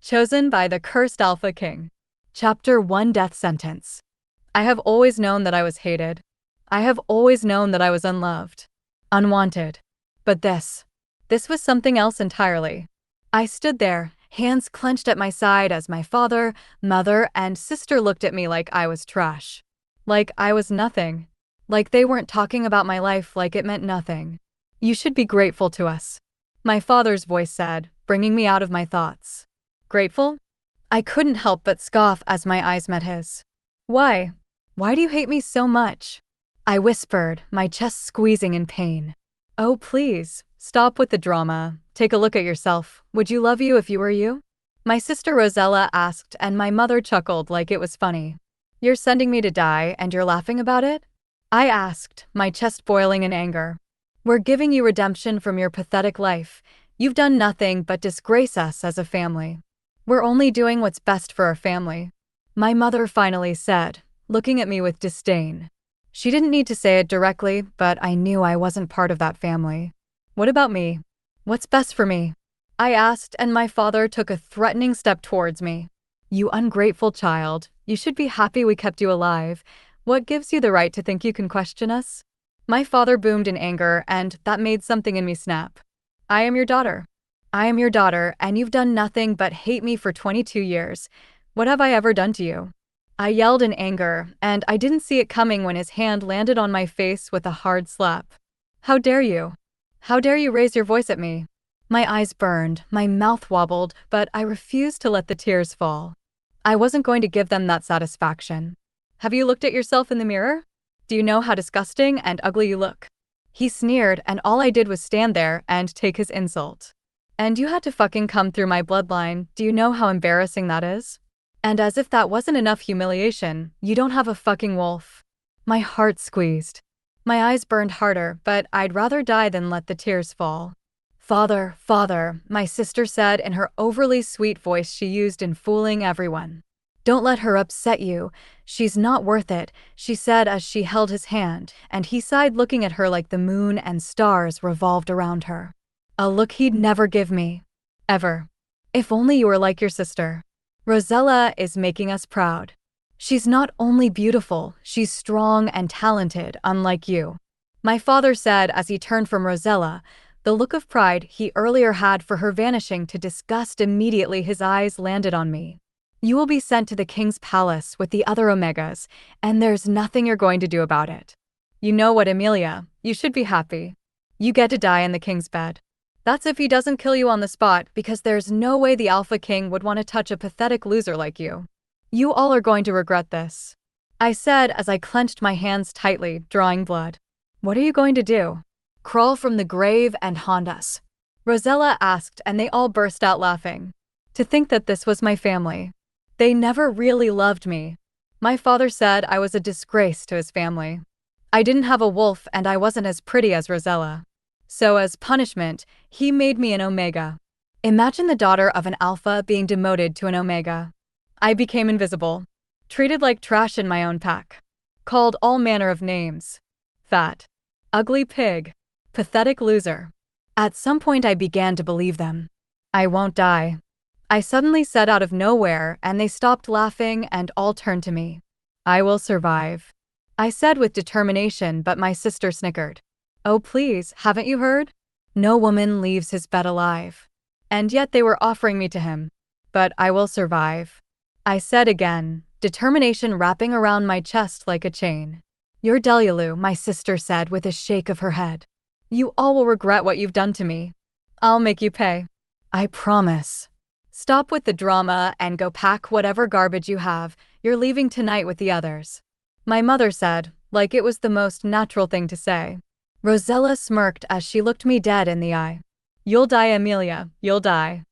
Chosen by the cursed Alpha King. Chapter 1: Death Sentence. I have always known that I was hated. I have always known that I was unloved. Unwanted. But this was something else entirely. I stood there, hands clenched at my side as my father, mother, and sister looked at me like I was trash. Like I was nothing. Like they weren't talking about my life like it meant nothing. "You should be grateful to us," my father's voice said, bringing me out of my thoughts. Grateful? I couldn't help but scoff as my eyes met his. "Why? Why do you hate me so much?" I whispered, my chest squeezing in pain. "Oh, please, stop with the drama. Take a look at yourself. Would you love you if you were you?" My sister Rosella asked, and my mother chuckled like it was funny. "You're sending me to die, and you're laughing about it?" I asked, my chest boiling in anger. "We're giving you redemption from your pathetic life. You've done nothing but disgrace us as a family. We're only doing what's best for our family," my mother finally said, looking at me with disdain. She didn't need to say it directly, but I knew I wasn't part of that family. "What about me? What's best for me?" I asked, and my father took a threatening step towards me. "You ungrateful child, you should be happy we kept you alive. What gives you the right to think you can question us?" My father boomed in anger, and that made something in me snap. "I am your daughter. I am your daughter, and you've done nothing but hate me for 22 years. What have I ever done to you?" I yelled in anger, and I didn't see it coming when his hand landed on my face with a hard slap. "How dare you? How dare you raise your voice at me?" My eyes burned, my mouth wobbled, but I refused to let the tears fall. I wasn't going to give them that satisfaction. "Have you looked at yourself in the mirror? Do you know how disgusting and ugly you look?" He sneered, and all I did was stand there and take his insult. "And you had to fucking come through my bloodline. Do you know how embarrassing that is? And as if that wasn't enough humiliation, you don't have a fucking wolf." My heart squeezed. My eyes burned harder, but I'd rather die than let the tears fall. "Father, father," my sister said in her overly sweet voice she used in fooling everyone. "Don't let her upset you. She's not worth it," she said as she held his hand, and he sighed, looking at her like the moon and stars revolved around her. A look he'd never give me. Ever. "If only you were like your sister. Rosella is making us proud. She's not only beautiful, she's strong and talented, unlike you," my father said as he turned from Rosella. The look of pride he earlier had for her vanishing to disgust immediately his eyes landed on me. "You will be sent to the king's palace with the other Omegas, and there's nothing you're going to do about it. You know what, Emilia? You should be happy. You get to die in the king's bed. That's if he doesn't kill you on the spot, because there's no way the Alpha King would want to touch a pathetic loser like you. You all are going to regret this," I said as I clenched my hands tightly, drawing blood. "What are you going to do? Crawl from the grave and haunt us?" Rosella asked, and they all burst out laughing. To think that this was my family. They never really loved me. My father said I was a disgrace to his family. I didn't have a wolf, and I wasn't as pretty as Rosella. So as punishment, he made me an Omega. Imagine the daughter of an Alpha being demoted to an Omega. I became invisible. Treated like trash in my own pack. Called all manner of names. Fat. Ugly pig. Pathetic loser. At some point I began to believe them. "I won't die," I suddenly said out of nowhere, and they stopped laughing and all turned to me. "I will survive," I said with determination, but my sister snickered. "Oh please, haven't you heard? No woman leaves his bed alive." And yet they were offering me to him. "But I will survive," I said again, determination wrapping around my chest like a chain. "You're Delulu," my sister said with a shake of her head. "You all will regret what you've done to me. I'll make you pay. I promise. Stop with the drama and go pack whatever garbage you have. You're leaving tonight with the others," my mother said, like it was the most natural thing to say. Rosella smirked as she looked me dead in the eye. "You'll die, Emilia, you'll die."